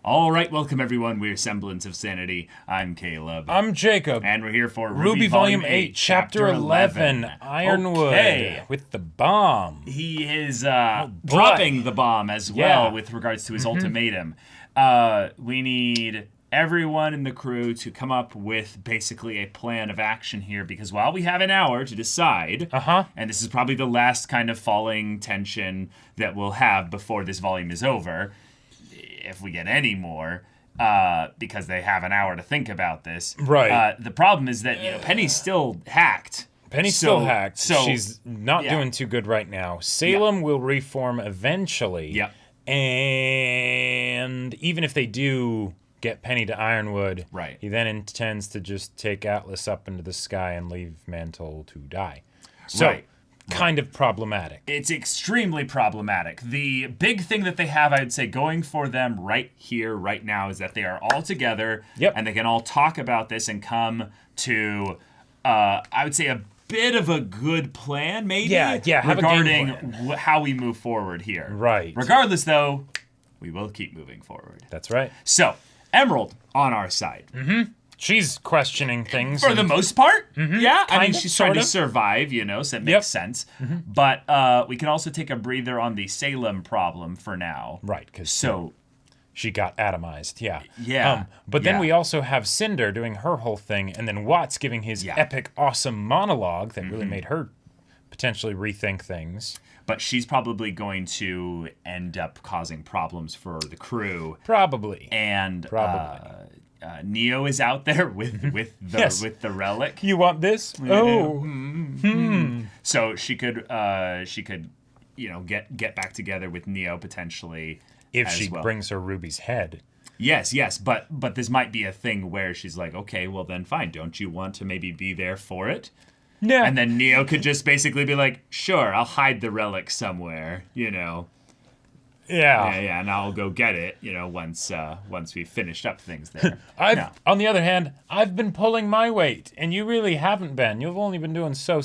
All right, welcome everyone. We're Semblance of Sanity. I'm Caleb. I'm Jacob. And we're here for RWBY Volume 8, Chapter 11, Ironwood with the bomb. He is dropping the bomb as well with regards to his ultimatum. We need everyone in the crew to come up with basically a plan of action here, because while we have an hour to decide, and this is probably the last kind of falling tension that we'll have before this volume is over, if we get any more, because they have an hour to think about this. Right. The problem is that Penny's still hacked. So she's not doing too good right now. Salem will reform eventually. Yep. And even if they do get Penny to Ironwood, he then intends to just take Atlas up into the sky and leave Mantle to die. So, kind of problematic. It's extremely problematic. The big thing that they have, I would say, going for them right here, right now, is that they are all together, and they can all talk about this and come to, I would say, a bit of a good plan, maybe, regarding how we move forward here. Right. Regardless, though, we will keep moving forward. That's right. So, Emerald on our side. She's questioning things. For the most part, I mean, she's trying to of survive, so it makes sense. But we can also take a breather on the Salem problem for now. Right, because she got atomized, but then we also have Cinder doing her whole thing, and then Watts giving his epic, awesome monologue that really made her potentially rethink things. But she's probably going to end up causing problems for the crew. Probably. And Neo is out there with the relic. You want this? So she could get back together with Neo potentially if she brings her Ruby's head. Yes, but this might be a thing where she's like, okay, well then fine. Don't you want to maybe be there for it? Yeah. And then Neo could just basically be like, sure, I'll hide the relic somewhere, Yeah, and I'll go get it, once we've finished up things there. On the other hand, I've been pulling my weight, and you really haven't been. You've only been doing so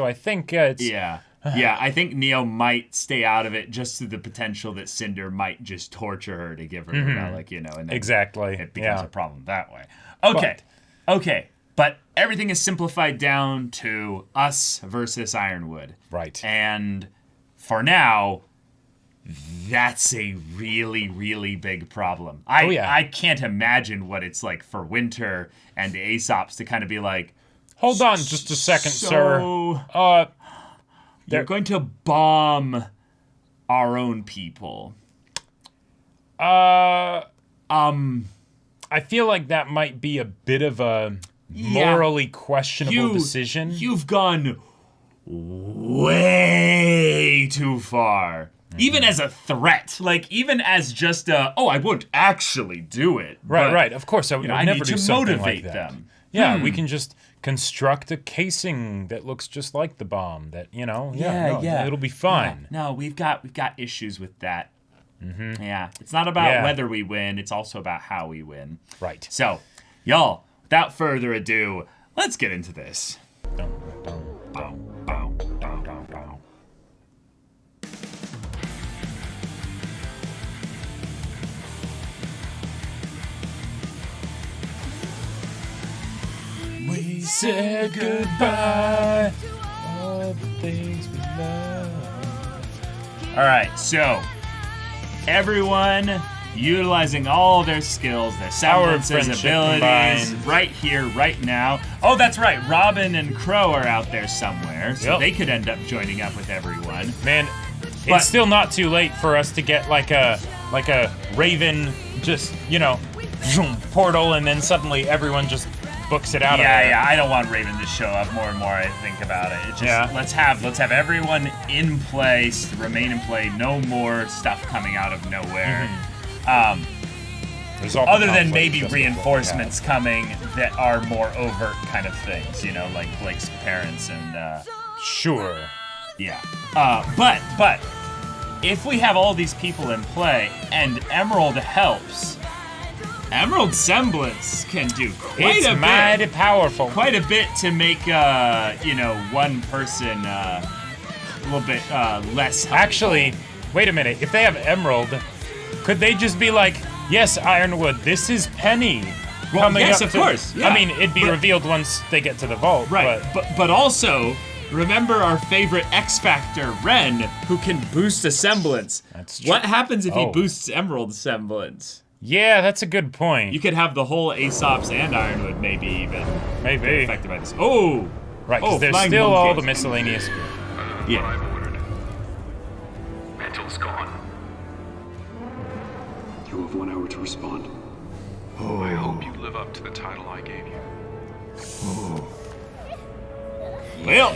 I think it's... Yeah, I think Neo might stay out of it just to the potential that Cinder might just torture her to give her the relic, and then it becomes a problem that way. Okay. But everything is simplified down to us versus Ironwood. Right. And for now, that's a really, really big problem. I can't imagine what it's like for Winter and the Aesops to kind of be like, hold on just a second, sir. You're going to bomb our own people. I feel like that might be a bit of a morally questionable decision. You've gone way too far. Even as a threat, even as just I won't actually do it. Right. Of course, I would never need do to something motivate like that. them. Yeah, we can just construct a casing that looks just like the bomb. That it'll be fine. Yeah. No, we've got issues with that. Yeah, it's not about whether we win; it's also about how we win. Right. So, y'all, without further ado, let's get into this. We said goodbye to all the things we love. All right, so everyone utilizing all their skills, their semblances, abilities, right here, right now. Oh, that's right. Robin and Crow are out there somewhere, so they could end up joining up with everyone. Man, it's still not too late for us to get like a Raven, just portal, and then suddenly everyone just books it out. I don't want Raven to show up more and more. I think about it. It's just let's have everyone in play, remain in play. No more stuff coming out of nowhere. Other than maybe reinforcements coming that are more overt kind of things, like Blake's parents and. Sure. Yeah. But if we have all these people in play and Emerald helps. Emerald Semblance can do quite a bit. Mighty powerful. Quite a bit to make, one person a little bit less helpful. Actually, wait a minute. If they have Emerald, could they just be like, Yes, Ironwood, this is Penny. Well, yes, of course. Yeah. I mean, it'd be revealed once they get to the vault. Right, but also, remember our favorite X Factor, Ren, who can boost a semblance. That's true. What happens if he boosts Emerald's semblance? Yeah, that's a good point. You could have the whole Aesop's and Ironwood maybe even Maybe. affected by this. Oh! Right, because there's still monkey. all the miscellaneous... Yeah. Mantel's gone. You have 1 hour to respond. Oh. I hope you live up to the title I gave you. Oh. Well,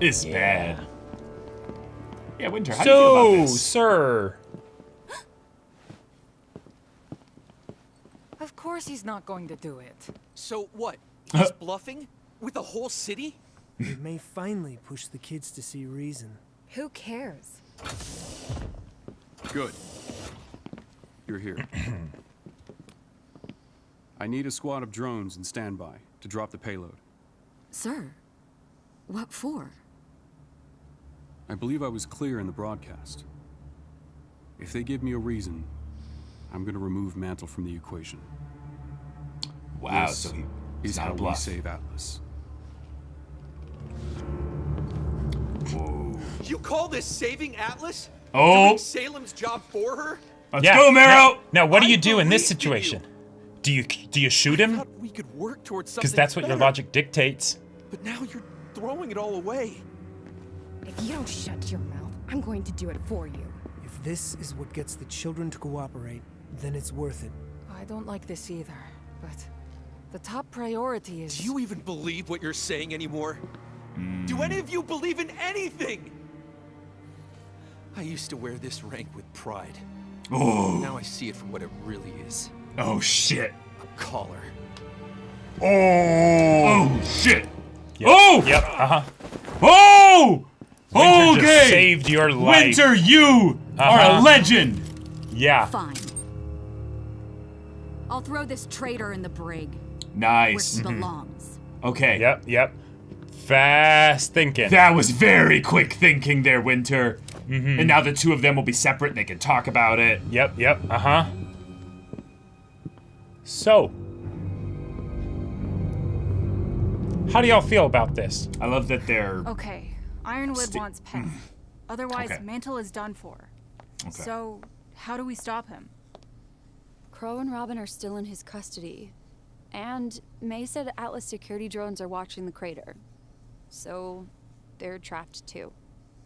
it's bad. Yeah, Winter, how do you feel about this? Sir... Of course he's not going to do it. So what? He's bluffing? With the whole city? It may finally push the kids to see reason. Who cares? Good. You're here. I need a squad of drones in standby to drop the payload. Sir, what for? I believe I was clear in the broadcast. If they give me a reason, I'm going to remove Mantle from the equation. Wow, This so is not how a we bluff. save Atlas. Whoa. You call this saving Atlas? Oh. Doing Salem's job for her? Let's go, Mero! Now, what do I you do in this believed in situation? Do you shoot I him? thought we could work towards something Because that's what your better. logic dictates. But now you're throwing it all away. If you don't shut your mouth, I'm going to do it for you. If this is what gets the children to cooperate, then it's worth it. I don't like this either, but the top priority is... Do you even believe what you're saying anymore? Do any of you believe in anything? I used to wear this rank with pride. Oh. Now I see it for what it really is. Oh, shit. A collar. Oh, shit. Yep. Oh! Yep, uh-huh. Oh! Winter just Okay! saved your life. Winter, you are a legend! Yeah. Fine. I'll throw this traitor in the brig. Nice. Where he belongs. Okay. Yep. Fast thinking. That was very quick thinking there, Winter. And now the two of them will be separate and they can talk about it. Yep, uh-huh. So, how do y'all feel about this? I love that they're... Okay, Ironwood wants Penny. Otherwise, Okay. Mantle is done for. Okay. So, how do we stop him? Crow and Robin are still in his custody. And May said Atlas security drones are watching the crater. So, they're trapped too.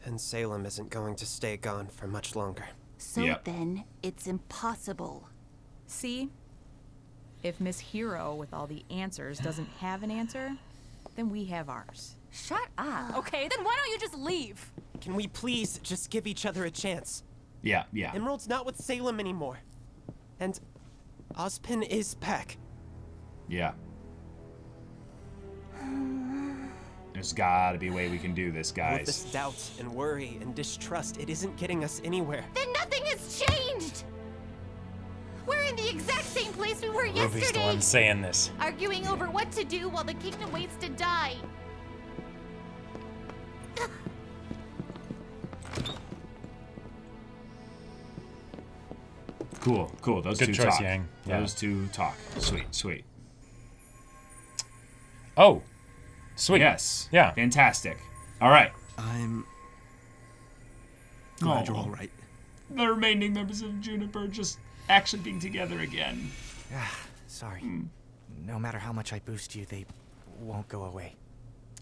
And Salem isn't going to stay gone for much longer. So Yep. then, it's impossible. See? If Miss Hero with all the answers doesn't have an answer, then we have ours. Shut up. Okay, then why don't you just leave? Can we please just give each other a chance? Yeah. Emerald's not with Salem anymore. And Ozpin is back. Yeah. There's gotta be a way we can do this, All of this guys. doubt and worry and distrust, it isn't getting us anywhere. Then nothing has changed! We're in the exact same place we were Ruby's the yesterday! one saying this. Arguing over what to do while the kingdom waits to die. Cool. Those Good two choice, talk. Yang. Yeah. Those two talk. Sweet. Oh, sweet. Yes. Yeah. Fantastic. All right. I'm glad you're Aw. all right. The remaining members of Juniper just actually being together again. Sorry. No matter how much I boost you, they won't go away.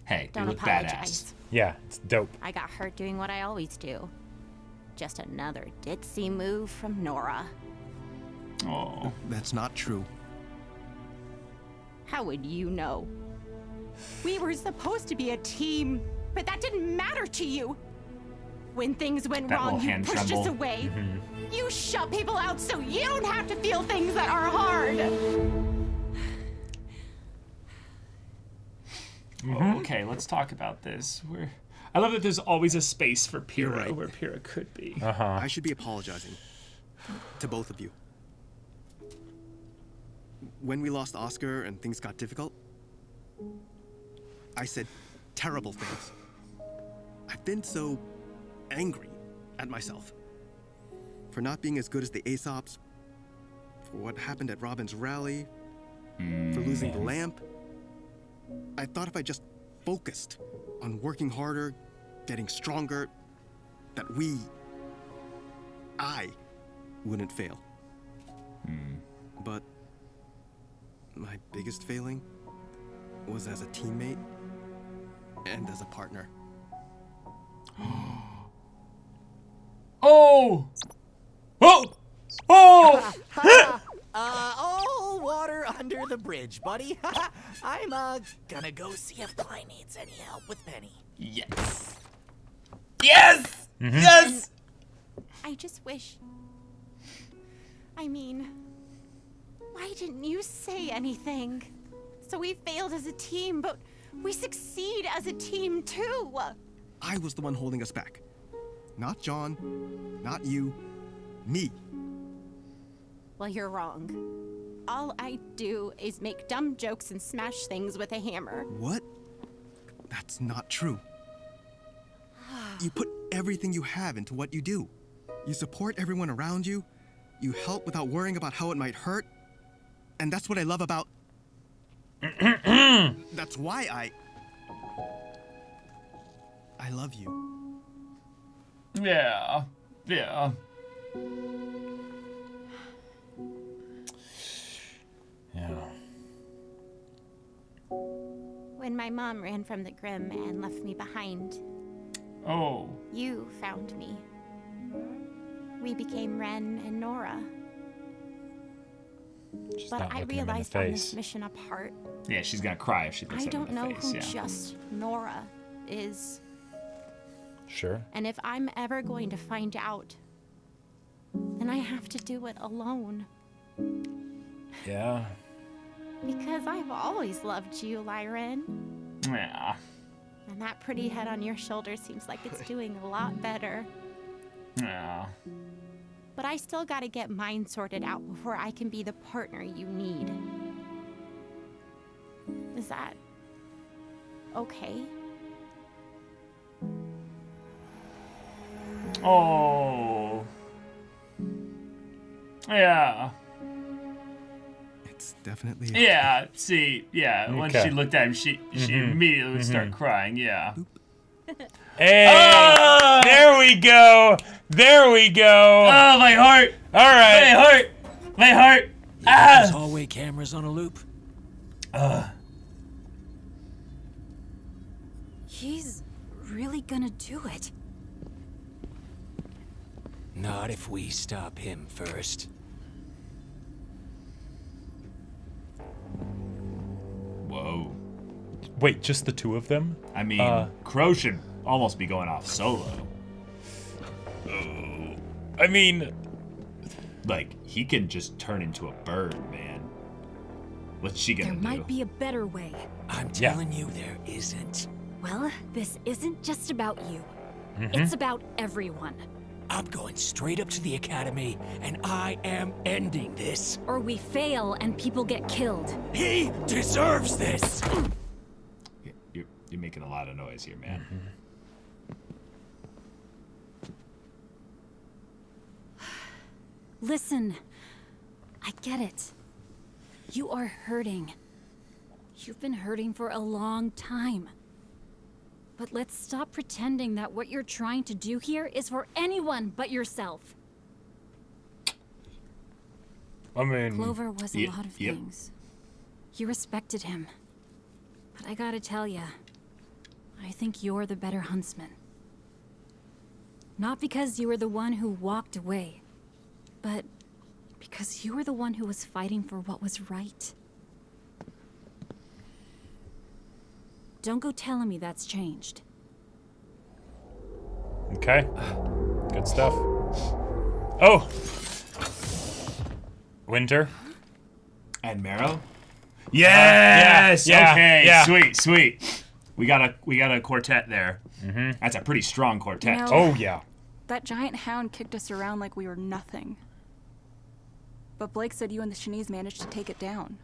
Hey, they Don't look apologize. badass. Yeah, it's dope. I got hurt doing what I always do. Just another ditzy move from Nora. Oh. That's not true. How would you know? We were supposed to be a team, but that didn't matter to you. When things went That wrong, little you hand pushed tremble. us away. You shut people out so you don't have to feel things that are hard. Okay, let's talk about this. I love that there's always a space for Pyrrha right. where Pyrrha could be. I should be apologizing to both of you. When we lost Oscar and things got difficult, I said terrible things. I've been so angry at myself for not being as good as the Aesops, for what happened at Robin's rally, for losing the lamp. I thought if I just focused on working harder, getting stronger, that I wouldn't fail. But my biggest failing was as a teammate and as a partner. Oh! Oh! Oh! All water under the bridge, buddy. I'm, gonna go see if Klein needs any help with Penny. Yes! Yes! Yes! I just wish... I mean... Why didn't you say anything? So we failed as a team, but we succeed as a team, too. I was the one holding us back. Not John, not you, me. Well, you're wrong. All I do is make dumb jokes and smash things with a hammer. What? That's not true. You put everything you have into what you do. You support everyone around you. You help without worrying about how it might hurt. And that's what I love about... That's why I love you. Yeah. Yeah. Yeah. When my mom ran from the Grimm and left me behind, oh, you found me. We became Ren and Nora. She's but I realized on this mission apart. Yeah, she's gonna cry if she looks at him in the face. I don't know who just Nora is. Sure. And if I'm ever going to find out, then I have to do it alone. Yeah. Because I've always loved you, Lyran. Yeah. And that pretty head on your shoulder seems like it's doing a lot better. Yeah. But I still gotta get mine sorted out before I can be the partner you need. Is that okay? Oh. Yeah. It's definitely... Yeah, see, yeah. Once she looked at him, she immediately would start crying, yeah. Hey! Oh! There we go! There we go! Oh, my heart! All right. My heart! My heart! Those hallway cameras on a loop? He's really gonna do it. Not if we stop him first. Whoa. Wait, just the two of them? I mean, Crow should almost be going off solo. I mean... Like, he can just turn into a bird, man. What's she gonna do? There might be a better way. I'm telling you, there isn't. Well, this isn't just about you. It's about everyone. I'm going straight up to the academy, and I am ending this. Or we fail and people get killed. He deserves this! You're making a lot of noise here, man. Listen, I get it. You are hurting. You've been hurting for a long time. But let's stop pretending that what you're trying to do here is for anyone but yourself. I mean... Clover was a lot of things. You respected him. But I gotta tell ya, I think you're the better huntsman. Not because you were the one who walked away, but because you were the one who was fighting for what was right. Don't go telling me that's changed. Okay. Good stuff. Oh! Winter. And Marrow? Yes! Yeah, okay, yeah. Sweet. We got a quartet there. That's a pretty strong quartet. You know, Oh, yeah. That giant hound kicked us around like we were nothing. But Blake said you and the Chinese managed to take it down.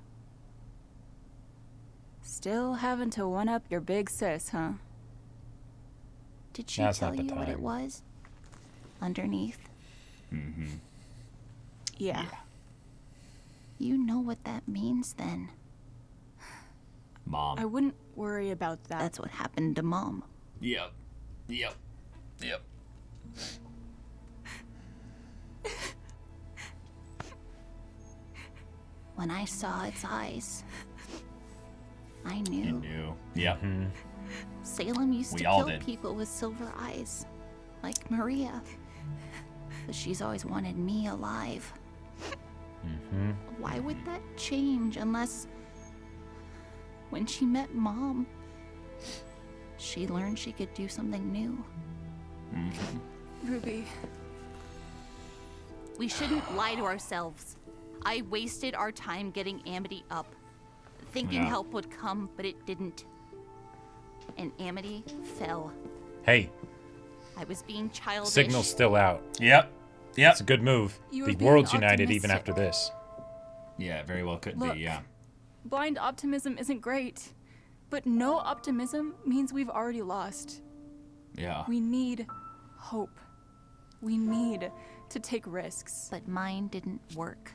Still having to one-up your big sis, huh? Did she That's tell not the you what it time. was? Underneath? Yeah. You know what that means then. Mom. I wouldn't worry about that. That's what happened to Mom. Yep. Yep. Yep. When I saw its eyes, I knew. You knew. Yep. Salem used We to all kill did. people with silver eyes, like Maria. But she's always wanted me alive. Why would that change unless when she met Mom, she learned she could do something new? Ruby. We shouldn't lie to ourselves. I wasted our time getting Amity up, thinking Yeah. help would come, but it didn't. And Amity fell. Hey, I was being childish. signal's still out. Yep. Yep. It's a good move. You were The being world's united even optimistic. after this. Yeah, very well could Look. be, yeah. Blind optimism isn't great, but no optimism means we've already lost. Yeah. We need hope. We need to take risks. But mine didn't work.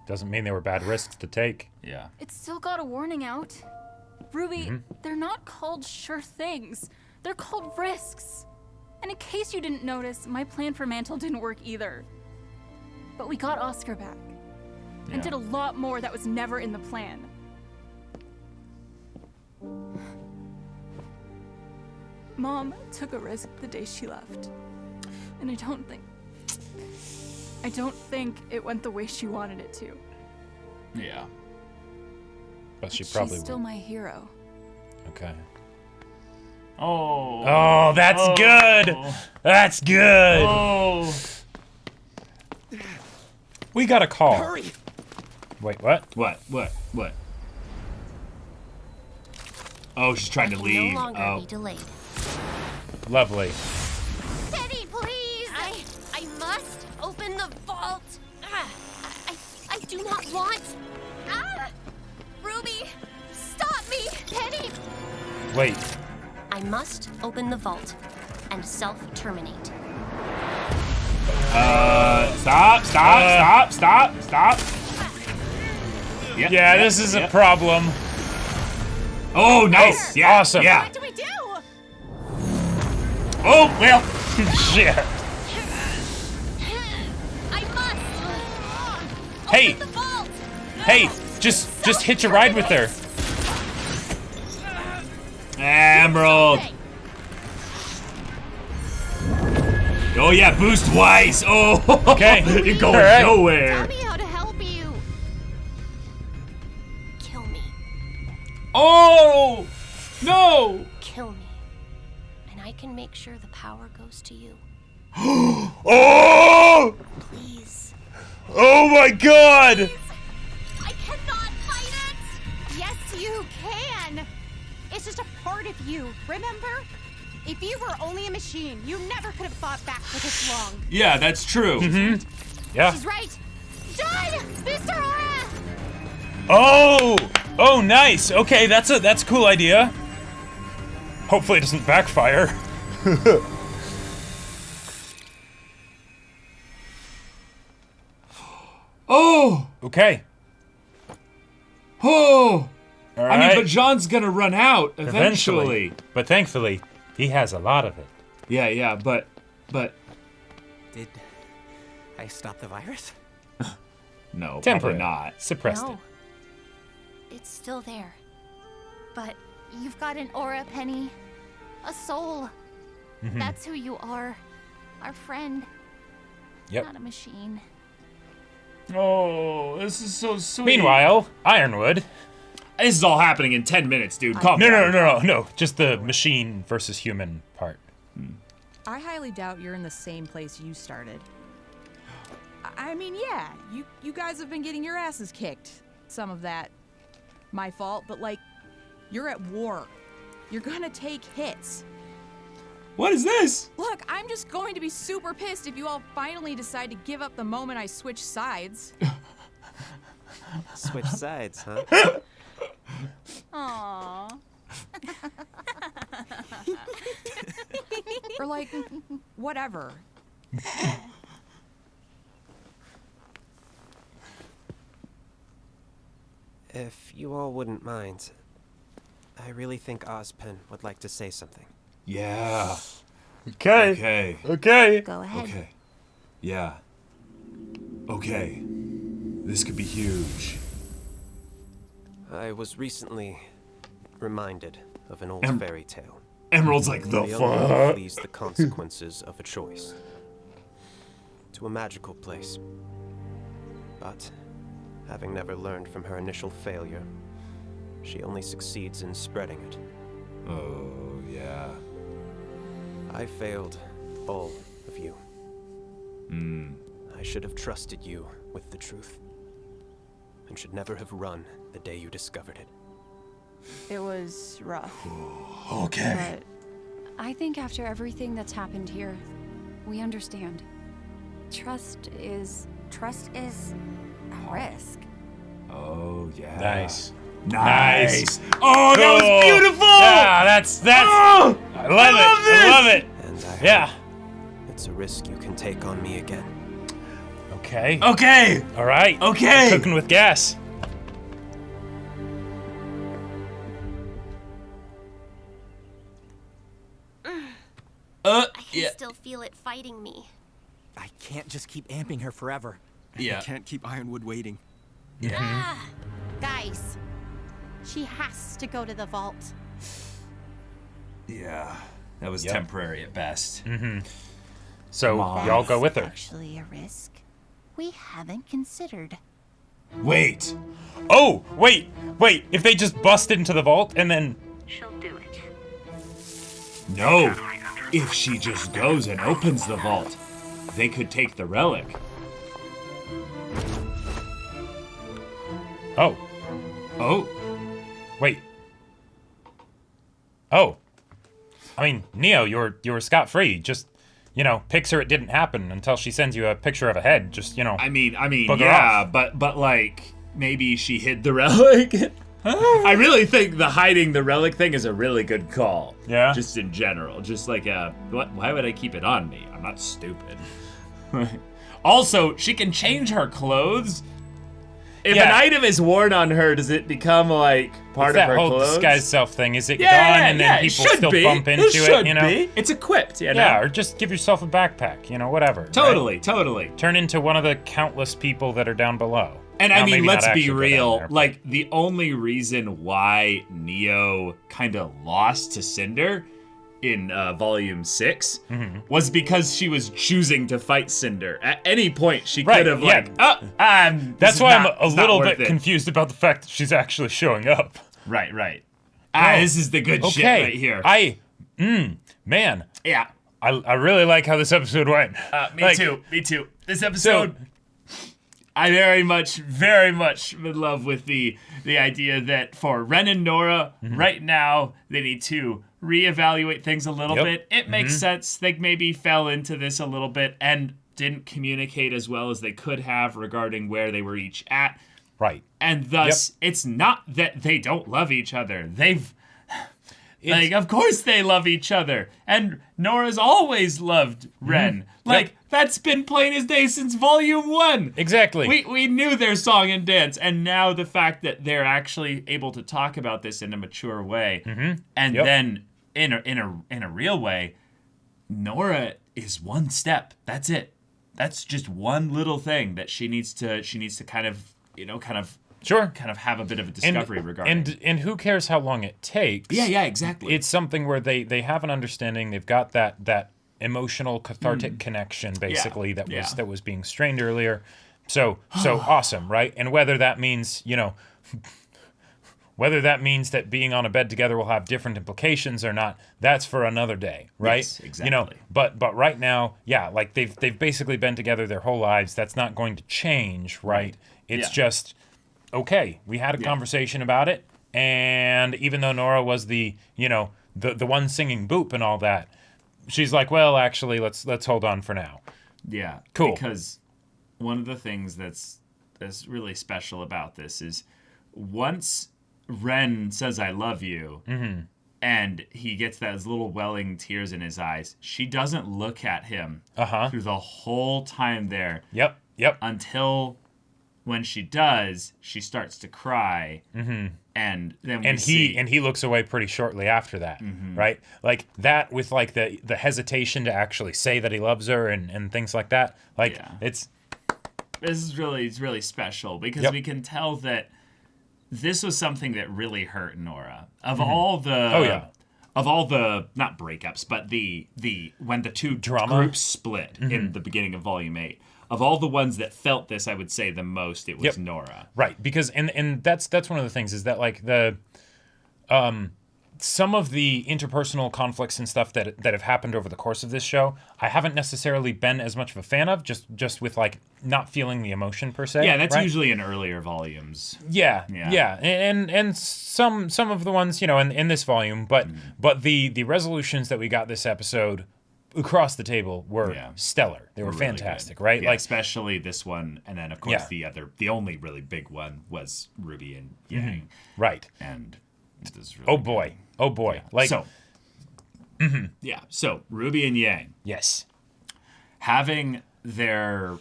Doesn't mean they were bad risks to take. Yeah. It's still got a warning out. Ruby, they're not called sure things. They're called risks. And in case you didn't notice, my plan for Mantle didn't work either. But we got Oscar back. And did a lot more that was never in the plan. Mom took a risk the day she left. And I don't think it went the way she wanted it to. Yeah. But she But probably she's still would. my hero. Okay. Oh. Oh, that's good. That's good. Oh. We got a call. Hurry! Wait, what? What? Oh, she's trying to leave. No longer Oh. be delayed. Lovely. Steady, please! I must open the vault! I do not want... Ruby! Stop me! Penny! Wait. I must open the vault and self-terminate. Stop. Yep, Yeah, this is a problem. Oh, nice. Oh, Yeah. awesome. Yeah. What do we do? Oh, well. Shit. I must! Hey. Open the vault! Hey, just hitch a ride with her. Emerald. Oh, yeah, boost wise. Oh, Okay. You're going All right. nowhere. Tell me how to help you. Kill me. Oh, no. Kill me. And I can make sure the power goes to you. Oh! Please. Oh my god! I cannot fight it! Yes, you can! It's just a part of you, remember? If you were only a machine, you never could have fought back for this long. Yeah, that's true. Yeah. She's right. Done! Booster Aura! Oh, nice. Okay, that's a cool idea. Hopefully it doesn't backfire. Oh. Okay. Oh. All I mean, right. but John's gonna run out eventually. But thankfully, he has a lot of it. Yeah, but. Did I stop the virus? No, probably Temporary. not. Suppressed No. it. It's still there. But you've got an aura, Penny. A soul. That's who you are. Our friend. Yep. Not a machine. Oh, this is so sweet. Meanwhile, Ironwood. This is all happening in 10 minutes, dude. Calm No, down. no. Just the machine versus human part. I highly doubt you're in the same place you started. I mean, yeah, you guys have been getting your asses kicked. Some of that, my fault, but like, you're at war. You're gonna take hits. What is this? Look, I'm just going to be super pissed if you all finally decide to give up the moment I switch sides. Switch sides, huh? Aww. Or like, whatever. If you all wouldn't mind, I really think Ozpin would like to say something. Yeah. Okay. Go ahead. Okay. Yeah. Okay. This could be huge. I was recently reminded of an old fairy tale. Emerald's like, the young lady fuck? flees the consequences of a choice to a magical place. But having never learned from her initial failure, she only succeeds in spreading it. Oh, yeah. I failed all of you. I should have trusted you with the truth, and should never have run the day you discovered it. It was rough. Okay. But I think after everything that's happened here, we understand. Trust is a risk. Oh, yeah. Nice. Oh, that was beautiful! Yeah, that's Oh, I love it. And I Yeah. hope it's a risk you can take on me again. Okay. Okay. All right. Okay. Cooking with gas. I can still feel it fighting me. I can't just keep amping her forever. Yeah. I can't keep Ironwood waiting. Guys, she has to go to the vault. Yeah. That was temporary at best. So y'all go with her. Actually, a risk we haven't considered. Wait. Oh, wait. If they just bust into the vault and then... She'll do it. No. If she just goes and opens the vault, they could take the relic. Oh. Wait. Oh. I mean, Neo, you're scot-free. Just, picture it didn't happen until she sends you a picture of a head. Just, I mean, bugger yeah, off. but like, maybe she hid the relic. I really think the hiding the relic thing is a really good call. Yeah? Just in general. Just like, why would I keep it on me? I'm not stupid. Also, she can change her clothes. If an item is worn on her, does it become like part of her whole clothes? disguise self thing. Is it gone and then people still bump into it, It's equipped, Yeah, or just give yourself a backpack, whatever. Totally, right? totally. Turn into one of the countless people that are down below. And Now, I mean, maybe let's not be actually go down real. there, but- Like, the only reason why Neo kind of lost to Cinder in Volume 6 was because she was choosing to fight Cinder. At any point, she could have, That's why I'm a little bit confused about the fact that she's actually showing up. Right. This is the good shit right here. Man. Yeah. I really like how this episode went. Me too. This episode... I very much in love with the idea that for Ren and Nora, right now, they need to reevaluate things a little bit. It makes sense. They maybe fell into this a little bit and didn't communicate as well as they could have regarding where they were each at. Right. And thus, it's not that they don't love each other. Of course they love each other. And Nora's always loved Ren. That's been plain as day since Volume 1. Exactly. We knew their song and dance, and now the fact that they're actually able to talk about this in a mature way, and then in a real way, Nora is one step. That's it. That's just one little thing that she needs to kind of have a bit of a discovery regarding. And who cares how long it takes? Yeah, exactly. It's something where they have an understanding. They've got that emotional cathartic connection basically that was being strained earlier. So awesome, right? And whether that means, whether that means that being on a bed together will have different implications or not, that's for another day, right? Yes, exactly. But right now, they've basically been together their whole lives. That's not going to change, right? It's just okay, we had a conversation about it, and even though Nora was the one singing boop and all that, she's like, well, actually, let's hold on for now. Yeah, cool. Because one of the things that's really special about this is once Ren says "I love you," and he gets those little welling tears in his eyes, she doesn't look at him through the whole time there. Yep. Until when she does, she starts to cry, and then he looks away pretty shortly after that, right? Like that with like the hesitation to actually say that he loves her and things like that. Like this is really special because we can tell that this was something that really hurt Nora. Of all the not breakups, but the when the two groups split in the beginning of Volume 8. Of all the ones that felt this, I would say the most it was Nora. Right, because and that's one of the things is that like the some of the interpersonal conflicts and stuff that have happened over the course of this show, I haven't necessarily been as much of a fan of, just with like not feeling the emotion per se. Yeah, that's usually in earlier volumes. Yeah. And some of the ones, you know, in this volume, but the resolutions that we got this episode across the table were stellar. They were fantastic, really right? Yeah, like especially this one, and then of course the only really big one was Ruby and Yang. Right. And it was really oh boy. Yeah. Like so. So Ruby and Yang. Yes. Having their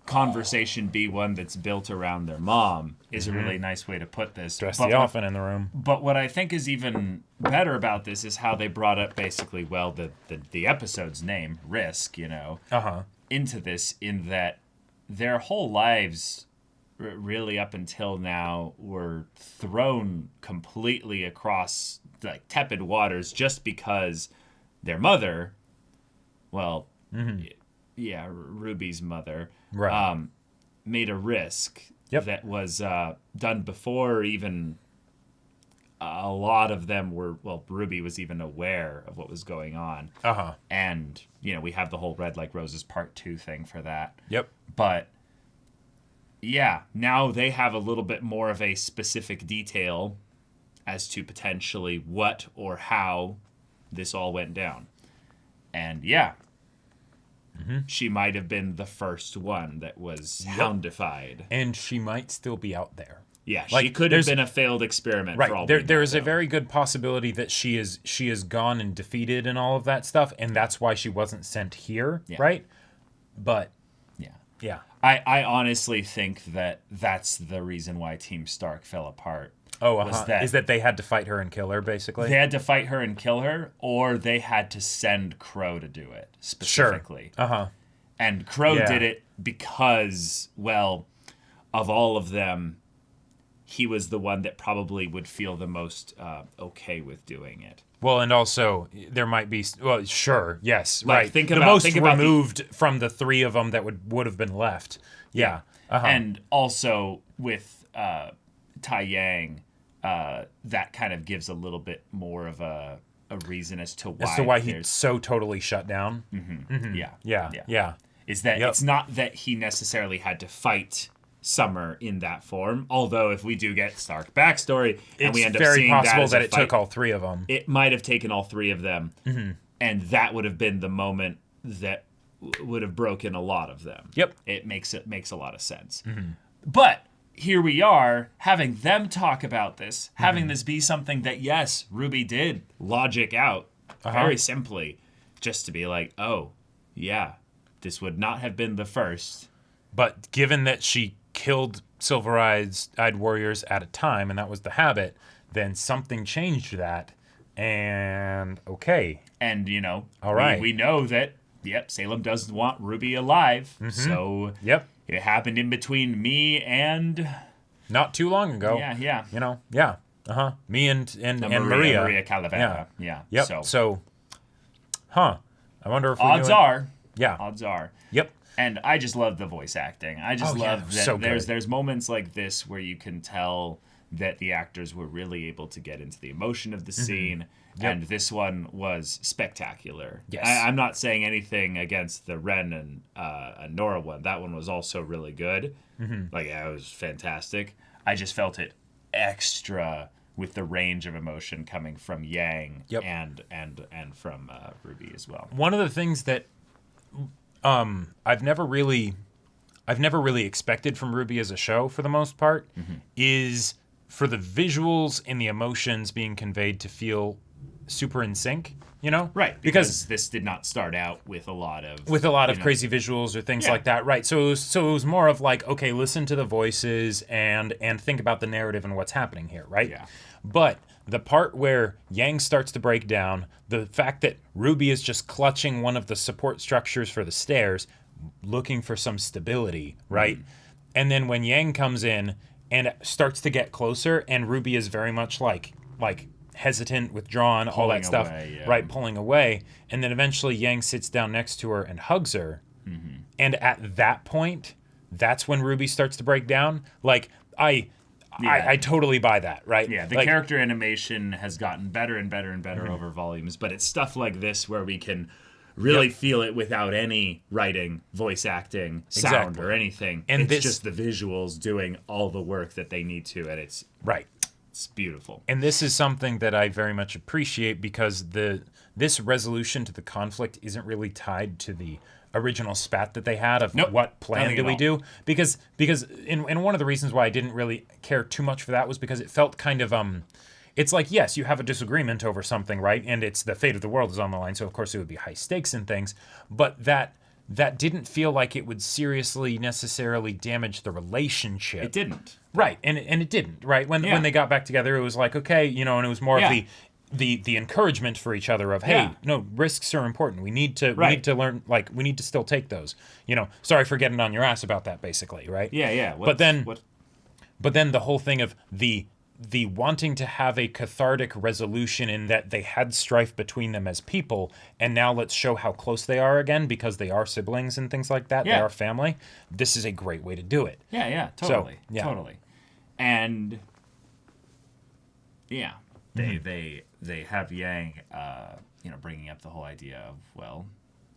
conversation be one that's built around their mom is a really nice way to put this. Dress the elephant in the room. But what I think is even better about this is how they brought up basically, well, the episode's name, Risk, you know, into this, in that their whole lives, really up until now, were thrown completely across like tepid waters just because their mother, well, Ruby's mother, made a risk that was done before even a lot of them were, well, Ruby was even aware of what was going on. And, you know, we have the whole Red Like Roses Part 2 thing for that. But, yeah, now they have a little bit more of a specific detail as to potentially what or how this all went down. And, she might have been the first one that was houndified. And she might still be out there. Yeah, like, she could have been a failed experiment. Right. For all there is a very good possibility that she is gone and defeated and all of that stuff, and that's why she wasn't sent here, right? But yeah. I honestly think that that's the reason why Team Stark fell apart. Is that they had to fight her and kill her, basically? They had to fight her and kill her, or they had to send Crow to do it, specifically. Sure. And Crow did it because, well, of all of them, he was the one that probably would feel the most okay with doing it. Well, and also, there might be... Well, sure, yes, like, right. The most removed from the three of them that would have been left. Yeah. And also, with Tai Yang... that kind of gives a little bit more of a reason as to why he's so totally shut down. Yeah. Is that it's not that he necessarily had to fight Summer in that form, although if we do get Stark backstory and we end up seeing that, it's very possible that it took all three of them. It might have taken all three of them, and that would have been the moment that would have broken a lot of them. It makes a lot of sense. But here we are, having them talk about this, having this be something that, yes, Ruby did logic out very simply, just to be like, oh, yeah, this would not have been the first. But given that she killed silver-eyed warriors at a time, and that was the habit, then something changed that, and okay. And, you know, all right. We know that, Salem doesn't want Ruby alive, so... It happened in between me and... Not too long ago. Yeah. You know, me and Maria. Maria Calavera. Yeah. So, I wonder if Odds are. Yep. And I just love the voice acting. I just love that so there's moments like this where you can tell that the actors were really able to get into the emotion of the scene. And this one was spectacular. Yes. I'm not saying anything against the Ren and Nora one. That one was also really good. Like, it was fantastic. I just felt it extra with the range of emotion coming from Yang and from Ruby as well. One of the things that I've never really expected from Ruby as a show, for the most part, is for the visuals and the emotions being conveyed to feel super in sync, you know? Right, because this did not start out with a lot of crazy visuals or things like that, right? So it was more of like, okay, listen to the voices and think about the narrative and what's happening here, right? Yeah. But the part where Yang starts to break down, the fact that RWBY is just clutching one of the support structures for the stairs, looking for some stability, right? And then when Yang comes in and starts to get closer, and RWBY is very much like hesitant, withdrawn, all that stuff, right? Pulling away. And then eventually Yang sits down next to her and hugs her. And at that point, that's when RWBY starts to break down. Like, I totally buy that, right? Yeah, the character animation has gotten better and better and better over volumes, but it's stuff like this where we can really feel it without any writing, voice acting, sound, or anything. And it's just the visuals doing all the work that they need to, and it's beautiful. And this is something that I very much appreciate because this resolution to the conflict isn't really tied to the original spat that they had of what plan do we do, because and one of the reasons why I didn't really care too much for that was because it felt kind of it's like, yes, you have a disagreement over something, right? And it's the fate of the world is on the line, so of course it would be high stakes and things, but that didn't feel like it would seriously necessarily damage the relationship. It didn't. Right, and it didn't, right? When they got back together, it was like, okay, you know, and it was more of the encouragement for each other of, hey, no, risks are important. We need to learn, like, we need to still take those. You know, sorry for getting on your ass about that, basically, right? Yeah. But then the whole thing of the wanting to have a cathartic resolution in that they had strife between them as people, and now let's show how close they are again because they are siblings and things like that. They are family. This is a great way to do it. Yeah, totally. So, totally. And they have Yang, bringing up the whole idea of, well,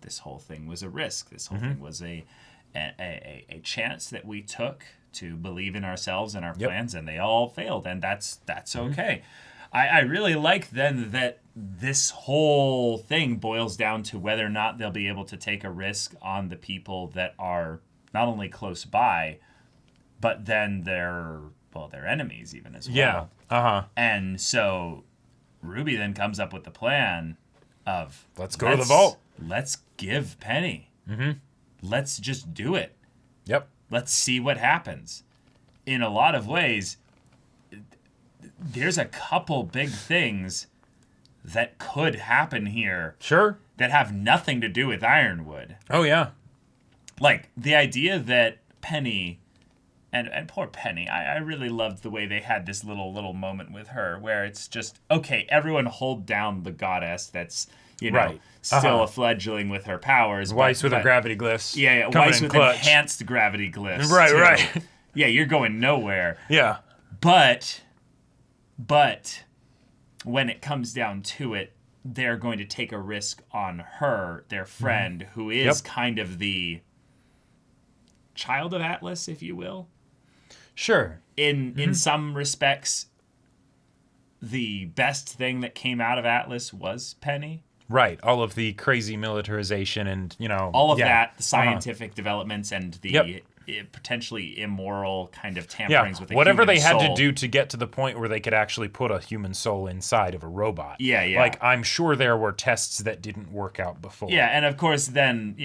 this whole thing was a risk. This whole thing was a chance that we took to believe in ourselves and our plans, and they all failed, and that's okay. I really like then that this whole thing boils down to whether or not they'll be able to take a risk on the people that are not only close by, but then they're enemies even as well. And so RWBY then comes up with the plan of let's go to the vault. Let's give Penny. Let's just do it. Yep. Let's see what happens. In a lot of ways, there's a couple big things that could happen here. Sure. That have nothing to do with Ironwood. Oh, yeah. Like, the idea that Penny, and poor Penny, I really loved the way they had this little moment with her where it's just, okay, everyone hold down the goddess that's, still a fledgling with her powers. Weiss with her gravity glyphs. Yeah, Weiss with enhanced gravity glyphs. Right. Yeah, you're going nowhere. Yeah. But when it comes down to it, they're going to take a risk on her, their friend, who is kind of the child of Atlas, if you will. Sure. In some respects, the best thing that came out of Atlas was Penny. Right. All of the crazy militarization and, all of that, the scientific developments and the potentially immoral kind of tamperings with the whatever human they had soul. to do to get to the point where they could actually put a human soul inside of a robot. Yeah. Like, I'm sure there were tests that didn't work out before. Yeah, and of course then,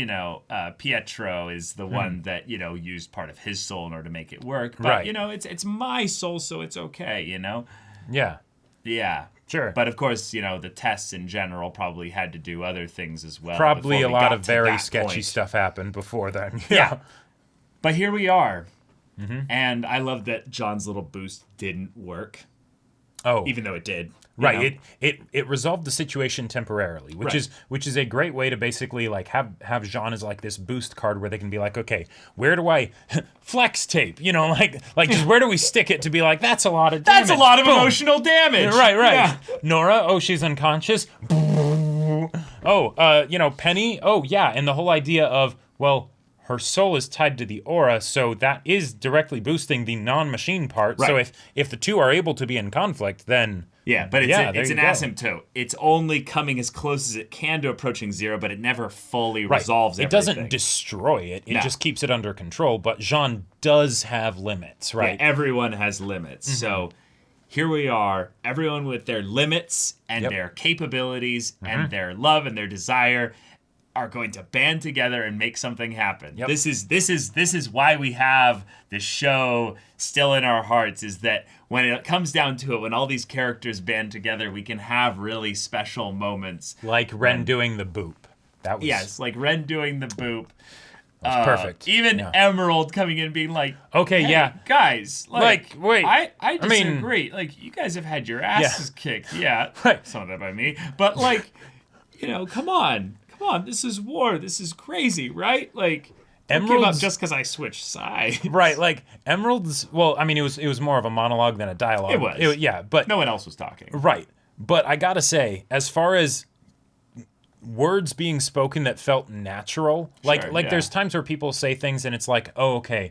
Pietro is the one that, used part of his soul in order to make it work. But, it's my soul, so it's okay, Yeah. Yeah. Sure. But of course, the tests in general probably had to do other things as well. Probably a lot of very sketchy stuff happened before then. Yeah. But here we are. And I love that John's little boost didn't work. Oh. Even though it did. Right. It resolved the situation temporarily, which is a great way to basically like have Jean as like this boost card where they can be like, okay, where do I flex tape? like just where do we stick it to be like, that's a lot of damage. That's a lot of emotional damage. Right. Yeah. Nora, she's unconscious. Penny, and the whole idea of, well, her soul is tied to the aura, so that is directly boosting the non-machine part. Right. So if the two are able to be in conflict, then but it's an asymptote. It's only coming as close as it can to approaching zero, but it never fully resolves everything. It doesn't destroy it. It just keeps it under control. But Jean does have limits, right? Yeah, everyone has limits. So here we are, everyone with their limits and their capabilities and their love and their desire are going to band together and make something happen. This is why we have this show still in our hearts, is that when it comes down to it, when all these characters band together, we can have really special moments. Like Ren doing the boop. That was... Yes, like Ren doing the boop. That was perfect. Even Emerald coming in and being like, okay, hey, guys, wait. I disagree. Like, you guys have had your asses kicked. Yeah, some of that by me. But, like, come on, this is war. This is crazy, right? Like, don't give up just because I switched sides. Right, like, Emerald's, well, I mean, it was more of a monologue than a dialogue. It was. But no one else was talking. Right. But I gotta say, as far as words being spoken that felt natural, there's times where people say things and it's like, oh, okay,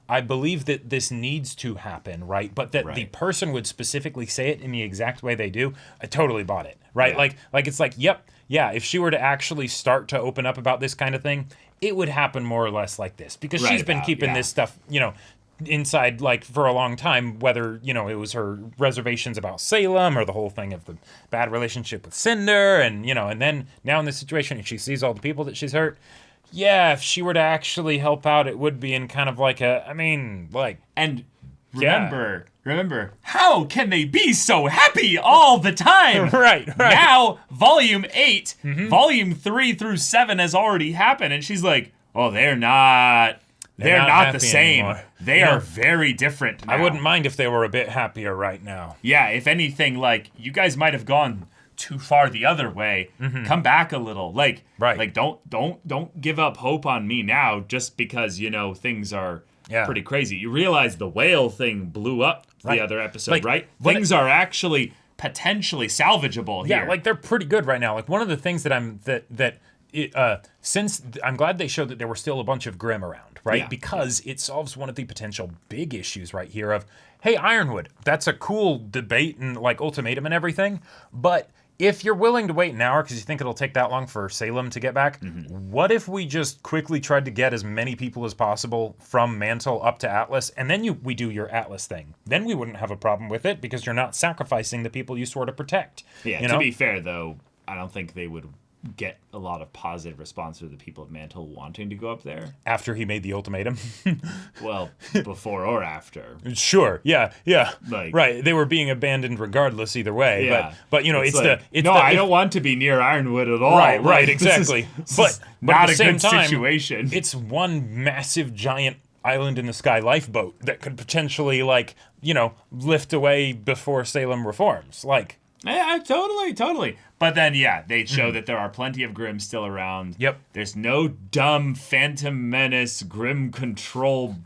I believe that this needs to happen, right? But that the person would specifically say it in the exact way they do, I totally bought it, right? Yeah. Like it's like, yep, yeah, if she were to actually start to open up about this kind of thing, it would happen more or less like this, because she's been keeping this stuff, inside, like, for a long time, whether, it was her reservations about Salem or the whole thing of the bad relationship with Cinder, and, and then now in this situation, and she sees all the people that she's hurt. Yeah, if she were to actually help out, it would be in kind of like and remember, how can they be so happy all the time? Right. Now, volume 8, volume 3 through 7 has already happened, and she's like, oh, they're not the same. Anymore. They are very different now. I wouldn't mind if they were a bit happier right now. Yeah, if anything, like, you guys might have gone too far the other way. Come back a little. Like, don't give up hope on me now just because, things are pretty crazy. You realize the whale thing blew up the other episode, right? Things are actually potentially salvageable here. Yeah, like, they're pretty good right now. Like, one of the things that since I'm glad they showed that there were still a bunch of Grimm around, right? Because it solves one of the potential big issues right here of, hey, Ironwood, that's a cool debate and, like, ultimatum and everything, but if you're willing to wait an hour because you think it'll take that long for Salem to get back, what if we just quickly tried to get as many people as possible from Mantle up to Atlas, and then we do your Atlas thing? Then we wouldn't have a problem with it because you're not sacrificing the people you swore to protect. Yeah, to be fair, though, I don't think they would get a lot of positive response from the people of Mantle wanting to go up there. After he made the ultimatum? Well, before or after. Sure, yeah. Like, right, they were being abandoned regardless either way. But I don't want to be near Ironwood at all. Right, exactly. But not at the a same good time, situation. It's one massive, giant island in the sky lifeboat that could potentially, lift away before Salem reforms. Yeah, totally. But then, they show that there are plenty of Grimm still around. Yep. There's no dumb Phantom Menace Grimm control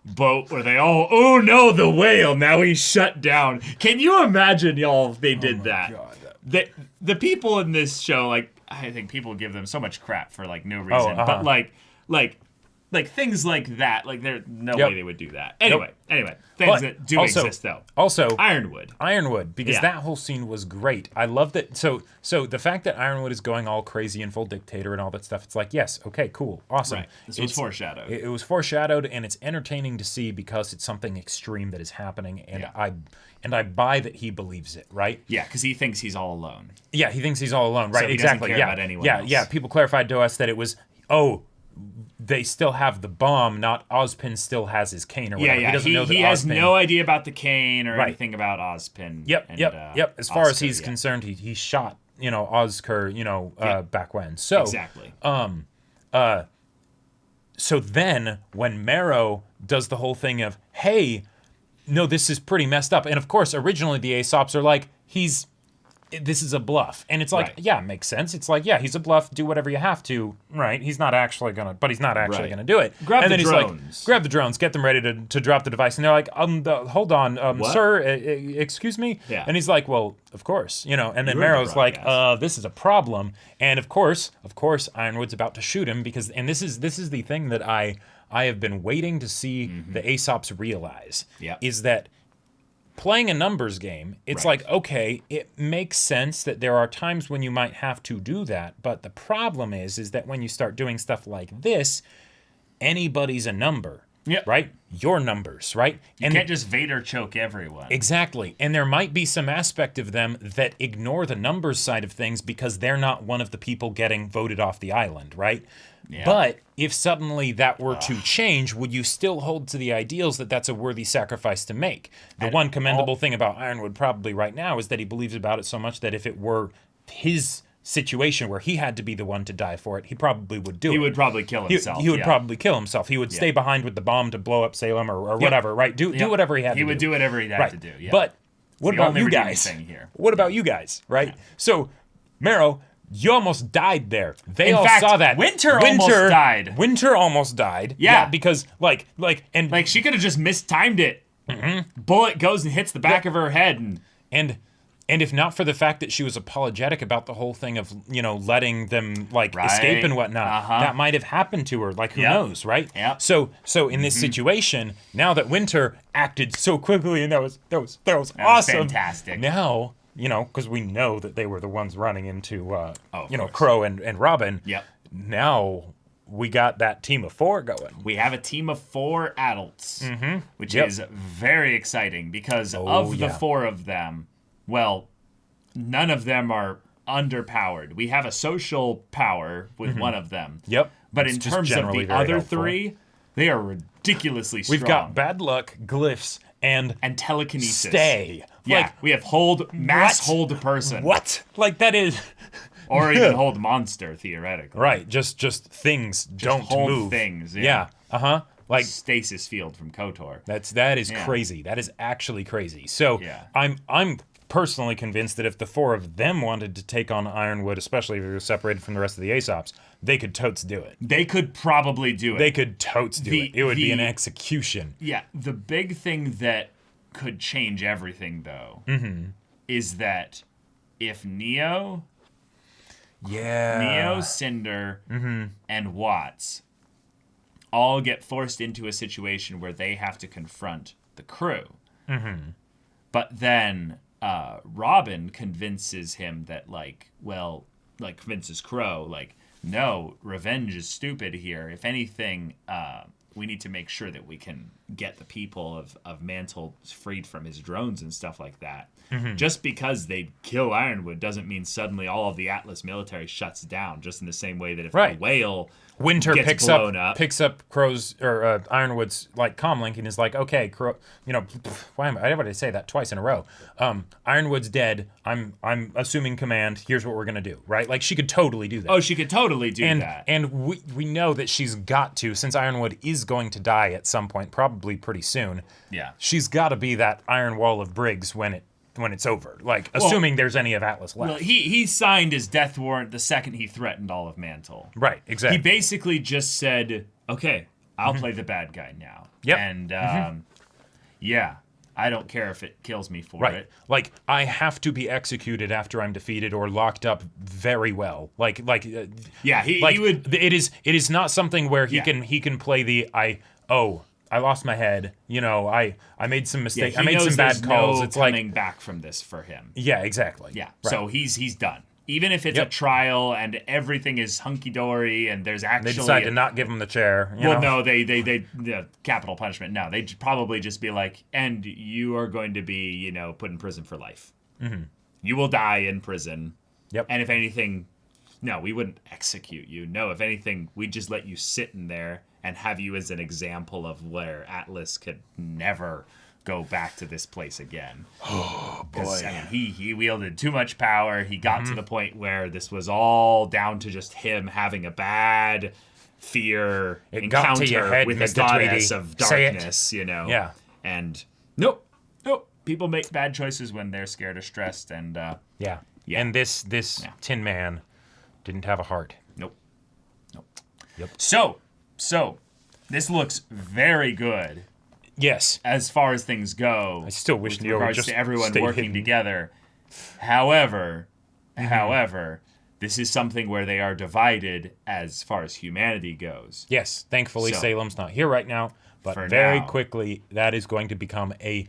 boat where they all, oh no, the whale, now he's shut down. Can you imagine, y'all, if they did that? God. The people in this show, I think people give them so much crap for, no reason. But, like things like that, there's no way they would do that. Anyway, things that do exist though. Also, Ironwood, because that whole scene was great. I love that. So the fact that Ironwood is going all crazy and full dictator and all that stuff, it's like, yes, okay, cool, awesome. Right. This was foreshadowed. It was foreshadowed, and it's entertaining to see because it's something extreme that is happening, and I buy that he believes it, right? Yeah, because he thinks he's all alone. Yeah, he thinks he's all alone, right? So he exactly. Doesn't care about anyone else. Yeah. People clarified to us that it was, they still have the bomb, not Ozpin still has his cane or whatever. Yeah. He doesn't know that he has no idea about the cane or anything about Ozpin. Yep. As far as he's concerned, he shot, Ozker, back when. So exactly. So then when Marrow does the whole thing of, hey, no, this is pretty messed up. And of course, originally the Aesops are like, this is a bluff. And it's like, yeah, it makes sense. It's like, yeah, he's a bluff. Do whatever you have to. Right. He's not actually going to do it. Grab the drones. He's like, grab the drones, get them ready to drop the device. And they're like, hold on, sir, excuse me. Yeah. And he's like, well, of course, And then Marrow's like, this is a problem. And of course, Ironwood's about to shoot him because, and this is the thing that I have been waiting to see the Aesops realize. Yeah. Is that playing a numbers game, it's like, okay, it makes sense that there are times when you might have to do that, but the problem is that when you start doing stuff like this, anybody's a number. right? Your numbers, right? You can't just Vader choke everyone. Exactly. And there might be some aspect of them that ignore the numbers side of things because they're not one of the people getting voted off the island, right? Yeah. But if suddenly that were to change, would you still hold to the ideals that that's a worthy sacrifice to make? The one commendable thing about Ironwood probably right now is that he believes about it so much that if it were his situation where he had to be the one to die for it, he probably would do it. He would probably kill himself. He would probably kill himself. He would stay behind with the bomb to blow up Salem or whatever, right? Do whatever he had to do. He would do whatever he'd have to do, But what about you guys? What about you guys, right? So, Marrow, you almost died there. They all saw that. Winter almost died. Winter almost died. Yeah, because like she could have just mistimed it. Bullet goes and hits the back of her head, and if not for the fact that she was apologetic about the whole thing of, letting them escape and whatnot, that might have happened to her. Who knows, right? Yeah. So in this situation, now that Winter acted so quickly, and that was awesome. Fantastic. Now, because we know that they were the ones running into, Crow and Robin. Yep. Now we got that team of 4 going. We have a team of 4 adults, which is very exciting because of the 4 of them. Well, none of them are underpowered. We have a social power with one of them. Yep. But in terms of the other 3, they are ridiculously strong. We've got bad luck, glyphs, and telekinesis. Stay. We have hold a person. What? That is... Or even hold monster, theoretically. Right. Just things don't hold move. Things. Yeah. Uh-huh. Stasis field from KOTOR. That is crazy. That is actually crazy. So I'm personally convinced that if the 4 of them wanted to take on Ironwood, especially if it was separated from the rest of the Aesops, they could totes do it. They could probably do it. They could totes do it. It would be an execution. Yeah. The big thing that could change everything, though, is that if Neo, Cinder, and Watts all get forced into a situation where they have to confront the crew, but then Robin convinces him that, convinces Crow, no, revenge is stupid here. If anything, we need to make sure that we can get the people of Mantle freed from his drones and stuff like that. Just because they kill Ironwood doesn't mean suddenly all of the Atlas military shuts down, just in the same way that if the whale Winter gets blown up. picks up Crow's or Ironwood's comlink and is like, okay, Crow, why did I say that twice in a row? Ironwood's dead. I'm assuming command. Here's what we're gonna do, right? She could totally do that. Oh, she could totally do that. And we know that she's got to, since Ironwood is going to die at some point, probably pretty soon. Yeah, she's got to be that Iron Wall of Briggs when it's over. Assuming there's any of Atlas left. Well, he signed his death warrant the second he threatened all of Mantle. Right, exactly. He basically just said, okay, I'll play the bad guy now. Yep. And, I don't care if it kills me for it. I have to be executed after I'm defeated or locked up very well. He would... It is not something where he can play the, I lost my head. I made some mistakes. I made some bad calls. It's coming back from this for him. Yeah, exactly. Yeah. Right. So he's done. Even if it's a trial and everything is hunky dory and there's actually they decide to not give him the chair. No, they capital punishment. No, they'd probably just be like, and you are going to be put in prison for life. You will die in prison. Yep. And if anything, no, we wouldn't execute you. No, if anything, we'd just let you sit in there and have you as an example of where Atlas could never go back to this place again. Oh, boy. He wielded too much power. He got to the point where this was all down to just him having a bad fear encounter with the goddess of darkness, Yeah. And nope. People make bad choices when they're scared or stressed, and yeah. And this Tin Man didn't have a heart. Nope. Yep. So this looks very good. Yes. As far as things go. I still wish Neo would just to everyone working together. However, this is something where they are divided as far as humanity goes. Yes. Thankfully, Salem's not here right now, but very quickly that is going to become a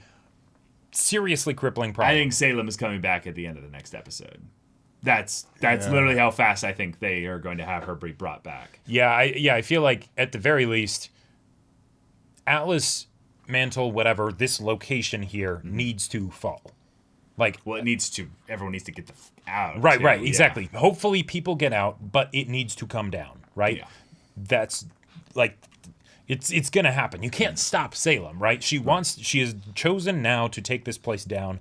seriously crippling problem. I think Salem is coming back at the end of the next episode. That's literally how fast I think they are going to have her be brought back. Yeah, I feel like at the very least, Atlas, Mantle, whatever, this location here needs to fall. Like, well, everyone needs to get out. Right, right, exactly. Hopefully people get out, but it needs to come down, right? Yeah. That's, like, it's going to happen. You can't stop Salem, right? She has chosen now to take this place down.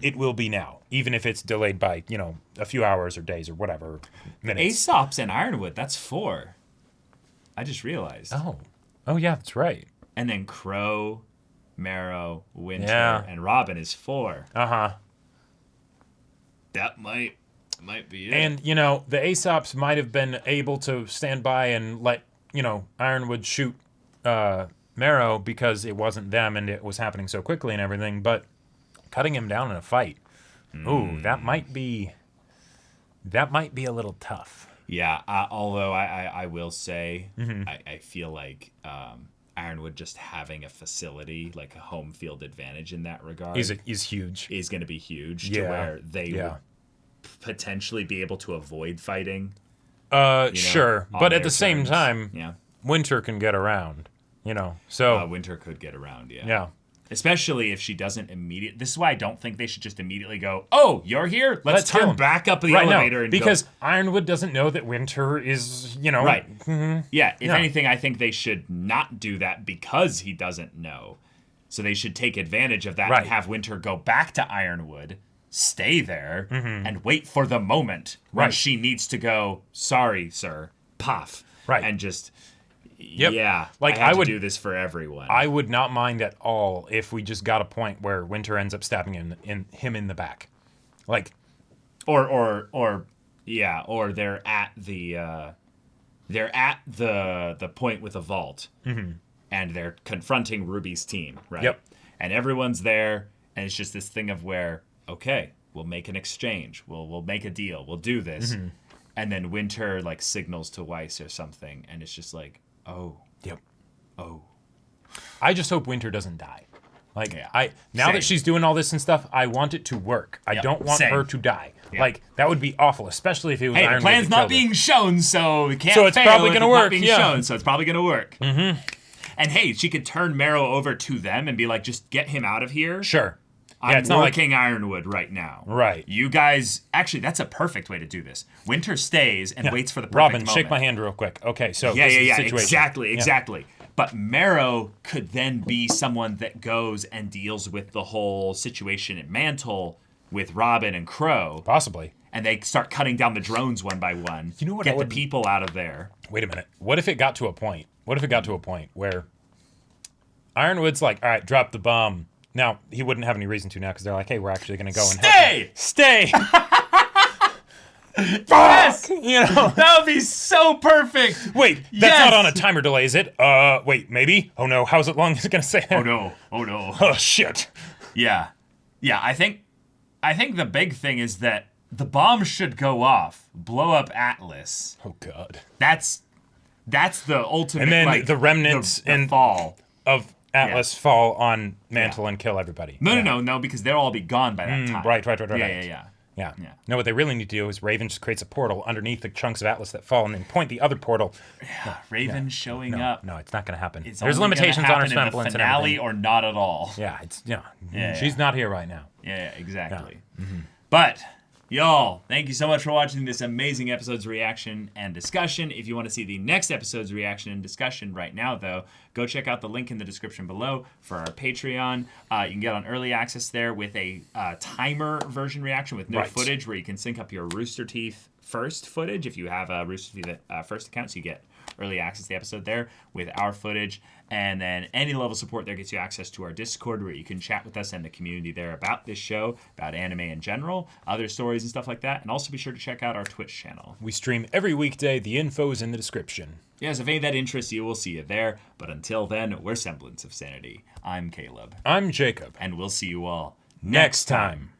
It will be now, even if it's delayed by, a few hours or days or whatever. Minutes. Aesop's and Ironwood, that's 4. I just realized. Oh yeah, that's right. And then Crow, Marrow, Winter, and Robin is 4. That might be it. And, the Aesops might have been able to stand by and let, Ironwood shoot Marrow because it wasn't them and it was happening so quickly and everything, but cutting him down in a fight, that might be a little tough. Yeah, although I will say, I feel like Ironwood just having a facility, like a home field advantage in that regard, is huge. Is going to be huge to where they will potentially be able to avoid fighting. Sure, but at the same time, yeah, Winter can get around, so Winter could get around, yeah. Especially if she doesn't immediately. This is why I don't think they should just immediately go, "Oh, you're here. Let's turn back up the elevator." And because Ironwood doesn't know that Winter is, right. Yeah. If anything, I think they should not do that because he doesn't know. So they should take advantage of that and have Winter go back to Ironwood, stay there, and wait for the moment when she needs to go. Sorry, sir. Puff. Right. And just. Yep. Yeah, like I would do this for everyone. I would not mind at all if we just got a point where Winter ends up stabbing him in the back, like, or they're at the point with a vault, and they're confronting Ruby's team, right? Yep. And everyone's there, and it's just this thing of where, okay, we'll make an exchange, we'll make a deal, we'll do this, and then Winter like signals to Weiss or something, and it's just like. Oh. Yep. Oh. I just hope Winter doesn't die. Like, Same. that she's doing all this and stuff, I want it to work. I don't want her to die. Yep. Like, that would be awful, especially if it was Ironwood. The plan's not being shown, so it can't So it's fail probably going to to work. Shown, so it's probably going to work. And hey, she could turn Marrow over to them and be like, just get him out of here. Sure. I'm working Ironwood right now. Right. You guys, actually, that's a perfect way to do this. Winter stays and waits for the perfect Robin, moment. shake my hand real quick. Okay, so yeah, this is the situation. Exactly. But Marrow could then be someone that goes and deals with the whole situation at Mantle with Robin and Crow. Possibly. And they start cutting down the drones one by one. You know what? Get the people out of there. Wait a minute. What if it got to a point? Where Ironwood's like, all right, drop the bomb. Now, he wouldn't have any reason to now because they're like, hey, we're actually going to go and help. Stay! Yes! That would be so perfect. Wait, that's not on a timer delay, is it? Wait, maybe? Oh no, how's it long is it going to say? Oh no. Oh shit. Yeah, I think the big thing is that the bomb should go off, blow up Atlas. Oh god. That's the ultimate. And then the remnants and fall of Atlas fall on Mantle and kill everybody. No, because they'll all be gone by that time. Right. Yeah. No, what they really need to do is Raven just creates a portal underneath the chunks of Atlas that fall and then point the other portal. Yeah, Raven showing up. No, it's not going to happen. There's limitations on her semblance and everything. Or not at all. Yeah, she's not here right now. Yeah, exactly. Yeah. But y'all, thank you so much for watching this amazing episode's reaction and discussion. If you want to see the next episode's reaction and discussion right now, though, go check out the link in the description below for our Patreon. You can get on early access there with a timer version reaction with no footage, where you can sync up your Rooster Teeth first footage if you have a Rooster Teeth first account, so you get early access to the episode there with our footage. And then any level support there gets you access to our Discord, where you can chat with us and the community there about this show, about anime in general, other stories and stuff like that. And also be sure to check out our Twitch channel. We stream every weekday. The info is in the description. Yes, if any of that interests you, we'll see you there. But until then, we're Semblance of Sanity. I'm Caleb. I'm Jacob. And we'll see you all next time.